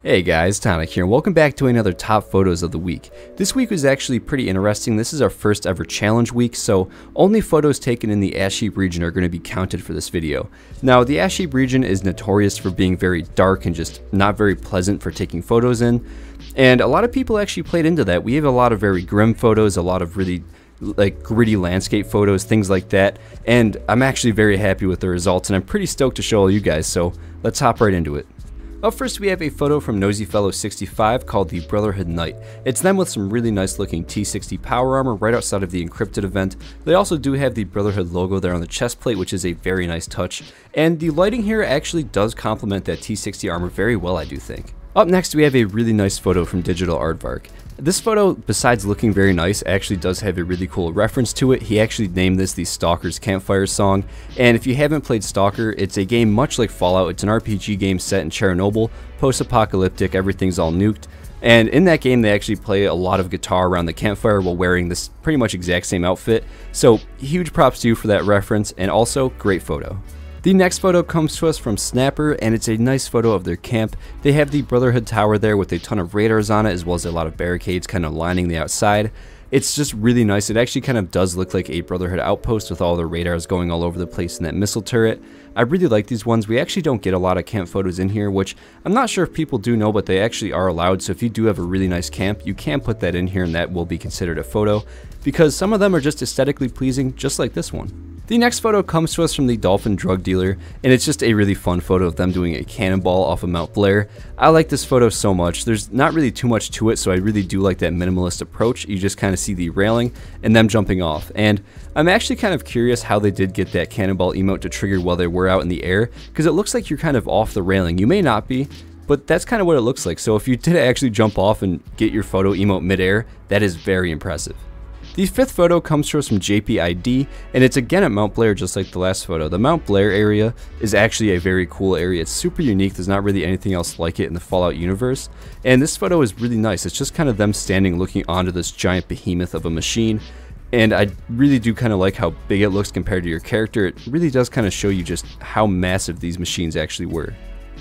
Hey guys, Tonic here, and welcome back to another top photos of the week. This week was actually pretty interesting. This is our first ever challenge week, so only photos taken in the ash heap region are going to be counted for this video. Now, the ash heap region is notorious for being very dark and just not very pleasant for taking photos in, and a lot of people actually played into that. We have a lot of very grim photos, a lot of really gritty landscape photos, things like that, and I'm actually very happy with the results, and I'm pretty stoked to show all you guys, so let's hop right into it. Up first, we have a photo from NosyFellow65 called the Brotherhood Knight. It's them with some really nice looking T60 power armor right outside of the encrypted event. They also do have the Brotherhood logo there on the chest plate, which is a very nice touch. And the lighting here actually does complement that T60 armor very well, I do think. Up next, we have a really nice photo from Digital Aardvark. This photo, besides looking very nice, actually does have a really cool reference to it. He actually named this the Stalker's Campfire Song, and if you haven't played Stalker, it's a game much like Fallout. It's an RPG game set in Chernobyl, post-apocalyptic, everything's all nuked, and in that game they actually play a lot of guitar around the campfire while wearing this pretty much exact same outfit, so huge props to you for that reference, and also great photo. The next photo comes to us from Snapper, and it's a nice photo of their camp. They have the Brotherhood Tower there with a ton of radars on it, as well as a lot of barricades kind of lining the outside. It's just really nice. It actually kind of does look like a Brotherhood outpost with all the radars going all over the place in that missile turret. I really like these ones. We actually don't get a lot of camp photos in here, which I'm not sure if people do know, but they actually are allowed. So if you do have a really nice camp, you can put that in here and that will be considered a photo, because some of them are just aesthetically pleasing, just like this one. The next photo comes to us from the Dolphin Drug Dealer, and it's just a really fun photo of them doing a cannonball off of Mount Blair. I like this photo so much. There's not really too much to it, so I really do like that minimalist approach. You just kind of see the railing and them jumping off. And I'm actually kind of curious how they did get that cannonball emote to trigger while they were out in the air, because it looks like you're kind of off the railing. You may not be, but that's kind of what it looks like. So if you did actually jump off and get your photo emote midair, that is very impressive. The fifth photo comes to us from JPID, and it's again at Mount Blair just like the last photo. The Mount Blair area is actually a very cool area. It's super unique. There's not really anything else like it in the Fallout universe. And this photo is really nice. It's just kind of them standing looking onto this giant behemoth of a machine. And I really do kind of like how big it looks compared to your character. It really does kind of show you just how massive these machines actually were.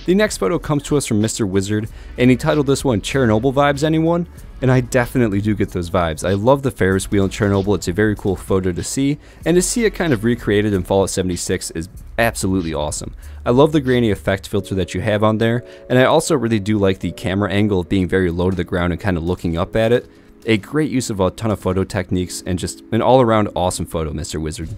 The next photo comes to us from Mr. Wizard, and he titled this one Chernobyl Vibes Anyone? And I definitely do get those vibes. I love the Ferris wheel in Chernobyl. It's a very cool photo to see, and to see it kind of recreated in Fallout 76 is absolutely awesome. I love the grainy effect filter that you have on there, and I also really do like the camera angle of being very low to the ground and kind of looking up at it. A great use of a ton of photo techniques, and just an all-around awesome photo, Mr. Wizard.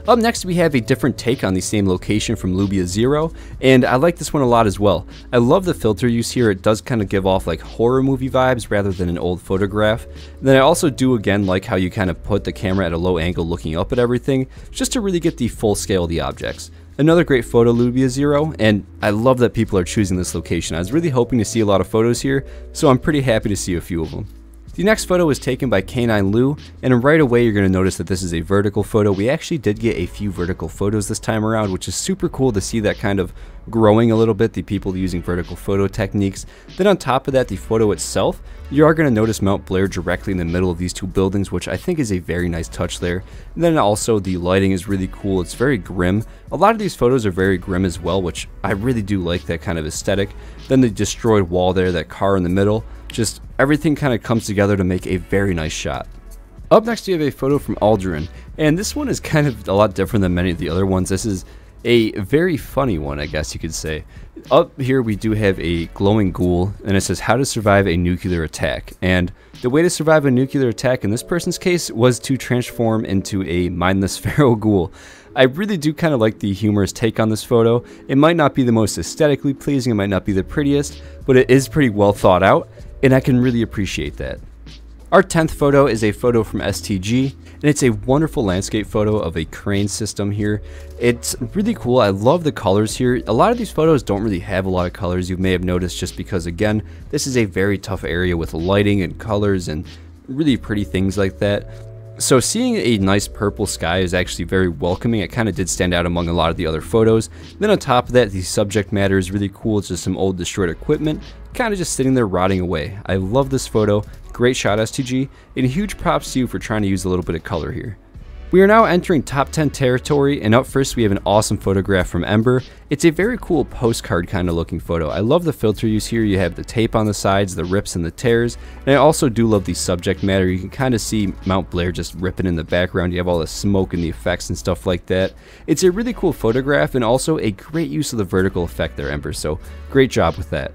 Up next, we have a different take on the same location from Lubia Zero, and I like this one a lot as well. I love the filter use here. It does kind of give off like horror movie vibes rather than an old photograph. And then I also do again like how you kind of put the camera at a low angle looking up at everything, just to really get the full scale of the objects. Another great photo, Lubia Zero, and I love that people are choosing this location. I was really hoping to see a lot of photos here, so I'm pretty happy to see a few of them. The next photo is taken by K9 Lou, and right away you're going to notice that this is a vertical photo. We actually did get a few vertical photos this time around, which is super cool to see that kind of growing a little bit, the people using vertical photo techniques. Then on top of that, the photo itself, you are going to notice Mount Blair directly in the middle of these two buildings, which I think is a very nice touch there. And then also the lighting is really cool. It's very grim. A lot of these photos are very grim as well, which I really do like that kind of aesthetic. Then the destroyed wall there, that car in the middle, just everything kind of comes together to make a very nice shot. Up next, you have a photo from Aldurin, and this one is kind of a lot different than many of the other ones. This is a very funny one, I guess you could say. Up here we do have a glowing ghoul, and it says how to survive a nuclear attack. And the way to survive a nuclear attack in this person's case was to transform into a mindless feral ghoul. I really do kind of like the humorous take on this photo. It might not be the most aesthetically pleasing, it might not be the prettiest, but it is pretty well thought out, and I can really appreciate that. Our 10th photo is a photo from STG, and it's a wonderful landscape photo of a crane system here. It's really cool. I love the colors here. A lot of these photos don't really have a lot of colors, you may have noticed, just because again, this is a very tough area with lighting and colors and really pretty things like that. So seeing a nice purple sky is actually very welcoming. It kind of did stand out among a lot of the other photos. Then on top of that, the subject matter is really cool. It's just some old destroyed equipment, kind of just sitting there rotting away. I love this photo. Great shot, STG, and huge props to you for trying to use a little bit of color here. We are now entering top 10 territory, and up first we have an awesome photograph from Ember. It's a very cool postcard kind of looking photo. I love the filter use here. You have the tape on the sides, the rips and the tears, and I also do love the subject matter. You can kind of see Mount Blair just ripping in the background. You have all the smoke and the effects and stuff like that. It's a really cool photograph and also a great use of the vertical effect there, Ember, so great job with that.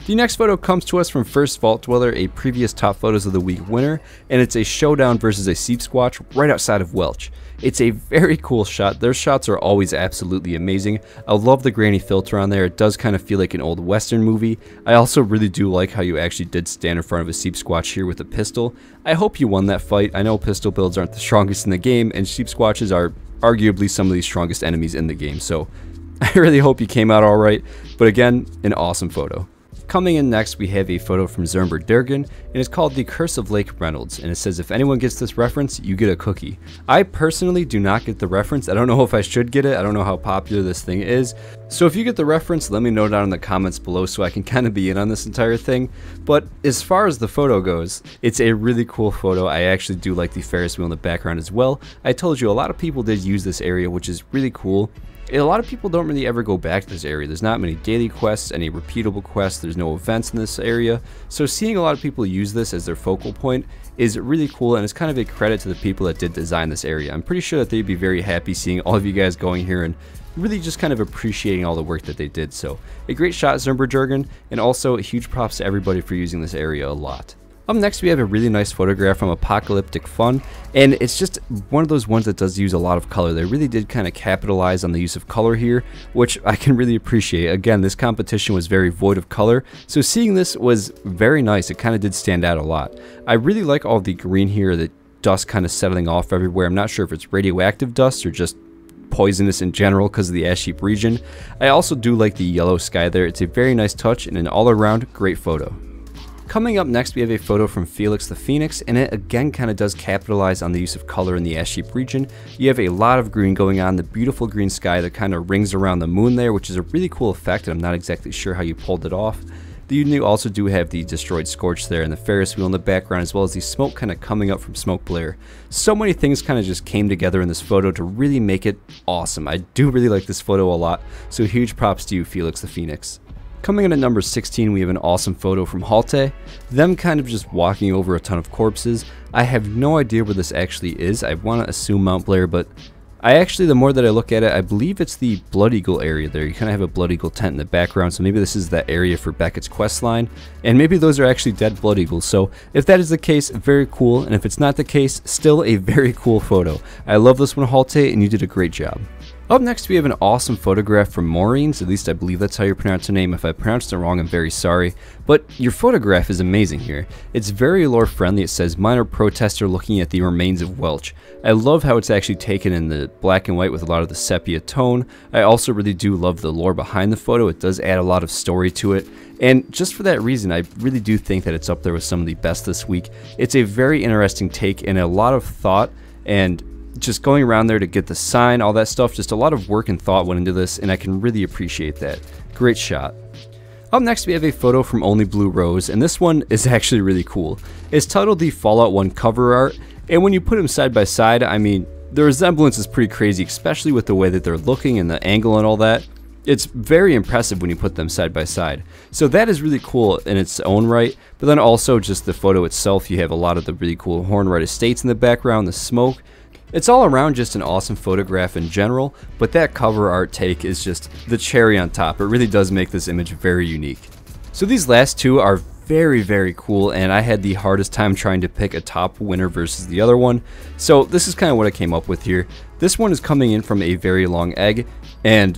The next photo comes to us from First Vault Dweller, a previous Top Photos of the Week winner, and it's a showdown versus a seep squatch right outside of Welch. It's a very cool shot. Their shots are always absolutely amazing. I love the grainy filter on there. It does kind of feel like an old Western movie. I also really do like how you actually did stand in front of a seep squatch here with a pistol. I hope you won that fight. I know pistol builds aren't the strongest in the game, and seep squatches are arguably some of the strongest enemies in the game, so I really hope you came out alright. But again, an awesome photo. Coming in next, we have a photo from Zernber Durgan, and it's called The Curse of Lake Reynolds, and it says if anyone gets this reference, you get a cookie. I personally do not get the reference. I don't know if I should get it. I don't know how popular this thing is. So if you get the reference, let me know down in the comments below so I can kind of be in on this entire thing. But as far as the photo goes, it's a really cool photo. I actually do like the Ferris wheel in the background as well. I told you a lot of people did use this area, which is really cool. A lot of people don't really ever go back to this area. There's not many daily quests, any repeatable quests, there's no events in this area. So seeing a lot of people use this as their focal point is really cool, and it's kind of a credit to the people that did design this area. I'm pretty sure that they'd be very happy seeing all of you guys going here and really just kind of appreciating all the work that they did. So a great shot, Zernber Durgan, and also a huge props to everybody for using this area a lot. Up next, we have a really nice photograph from Apocalyptic Fun, and it's just one of those ones that does use a lot of color. They really did kind of capitalize on the use of color here, which I can really appreciate. Again, this competition was very void of color, so seeing this was very nice. It kind of did stand out a lot. I really like all the green here, the dust kind of settling off everywhere. I'm not sure if it's radioactive dust or just poisonous in general because of the ash heap region. I also do like the yellow sky there. It's a very nice touch and an all-around great photo. Coming up next, we have a photo from Felix the Phoenix, and it again kind of does capitalize on the use of color in the ash heap region. You have a lot of green going on, the beautiful green sky that kind of rings around the moon there, which is a really cool effect, and I'm not exactly sure how you pulled it off. You also do have the destroyed Scorch there and the Ferris wheel in the background, as well as the smoke kind of coming up from Smoke Blair. So many things kind of just came together in this photo to really make it awesome. I do really like this photo a lot, so huge props to you, Felix the Phoenix. Coming in at number 16, we have an awesome photo from Halte, them kind of just walking over a ton of corpses. I have no idea where this actually is. I want to assume Mount Blair, but the more that I look at it, I believe it's the Blood Eagle area there. You kind of have a Blood Eagle tent in the background, so maybe this is that area for Beckett's quest line, and maybe those are actually dead Blood Eagles. So if that is the case, very cool, and if it's not the case, still a very cool photo. I love this one, Halte, and you did a great job. Up next, we have an awesome photograph from Maureen's, at least I believe that's how you pronounce her name. If I pronounced it wrong, I'm very sorry. But your photograph is amazing here. It's very lore friendly. It says, minor protester looking at the remains of Welch. I love how it's actually taken in the black and white with a lot of the sepia tone. I also really do love the lore behind the photo. It does add a lot of story to it. And just for that reason, I really do think that it's up there with some of the best this week. It's a very interesting take and a lot of thought, and just going around there to get the sign, all that stuff, just a lot of work and thought went into this, and I can really appreciate that. Great shot. Up next, we have a photo from Only Blue Rose, and this one is actually really cool. It's titled the Fallout 1 cover art, and when you put them side by side, I mean, the resemblance is pretty crazy, especially with the way that they're looking and the angle and all that. It's very impressive when you put them side by side. So that is really cool in its own right, but then also just the photo itself, you have a lot of the really cool Hornwright Estates in the background, the smoke. It's all around just an awesome photograph in general, but that cover art take is just the cherry on top. It really does make this image very unique. So these last two are very, very cool, and I had the hardest time trying to pick a top winner versus the other one. So this is kind of what I came up with here. This one is coming in from a very long egg, and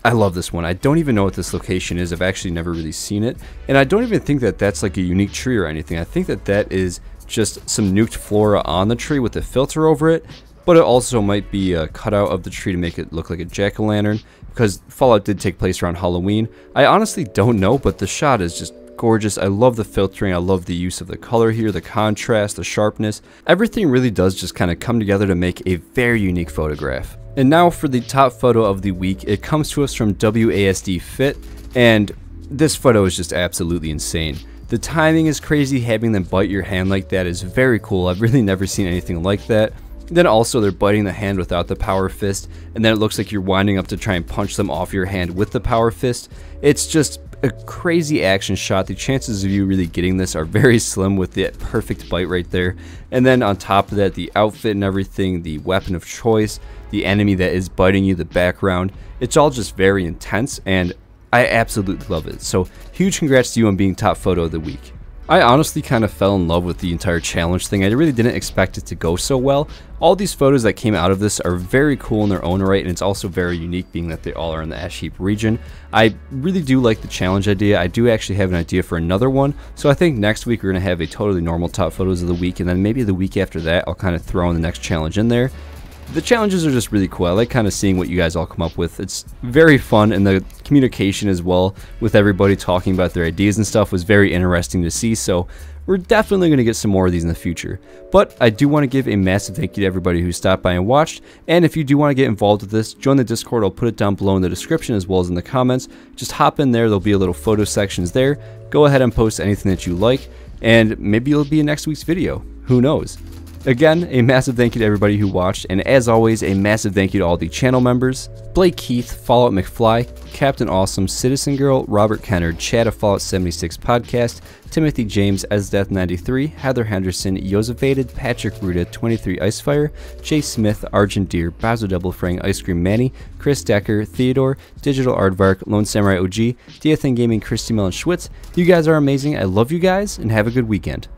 I love this one. I don't even know what this location is. I've actually never really seen it, and I don't even think that that's like a unique tree or anything. I think that that is just some nuked flora on the tree with a filter over it. But it also might be a cutout of the tree to make it look like a jack-o'-lantern, because Fallout did take place around Halloween. I honestly don't know, but the shot is just gorgeous. I love the filtering. I love the use of the color here, the contrast, the sharpness. Everything really does just kind of come together to make a very unique photograph. And now for the top photo of the week. It comes to us from WASD Fit, and this photo is just absolutely insane. The timing is crazy. Having them bite your hand like that is very cool. I've really never seen anything like that. Then also they're biting the hand without the power fist, and then it looks like you're winding up to try and punch them off your hand with the power fist. It's just a crazy action shot. The chances of you really getting this are very slim with the perfect bite right there. And then on top of that, the outfit and everything, the weapon of choice, the enemy that is biting you, the background, it's all just very intense, and I absolutely love it. So huge congrats to you on being top photo of the week. I honestly kind of fell in love with the entire challenge thing. I really didn't expect it to go so well. All these photos that came out of this are very cool in their own right, and it's also very unique being that they all are in the ash heap region. I really do like the challenge idea. I do actually have an idea for another one, so I think next week we're going to have a totally normal top photos of the week, and then maybe the week after that I'll kind of throw in the next challenge in there. The challenges are just really cool. I like kind of seeing what you guys all come up with. It's very fun, and the communication as well with everybody talking about their ideas and stuff was very interesting to see, so we're definitely going to get some more of these in the future. But I do want to give a massive thank you to everybody who stopped by and watched, and if you do want to get involved with this, join the Discord. I'll put it down below in the description as well as in the comments. Just hop in there. There'll be a little photo sections there. Go ahead and post anything that you like, and maybe it'll be in next week's video. Who knows? Again, a massive thank you to everybody who watched, and as always, a massive thank you to all the channel members: Blake Keith, Fallout McFly, Captain Awesome, Citizen Girl, Robert Kennard, Chad of Fallout 76 Podcast, Timothy James, Esdeath93, Heather Henderson, Yosefated, Patrick Ruda, 23 Icefire, Jay Smith, Argent Deer, Bazo Double Frang, Ice Cream Manny, Chris Decker, Theodore, Digital Aardvark, Lone Samurai OG, Diathan Gaming, Christy Mellon Schwitz. You guys are amazing. I love you guys, and have a good weekend.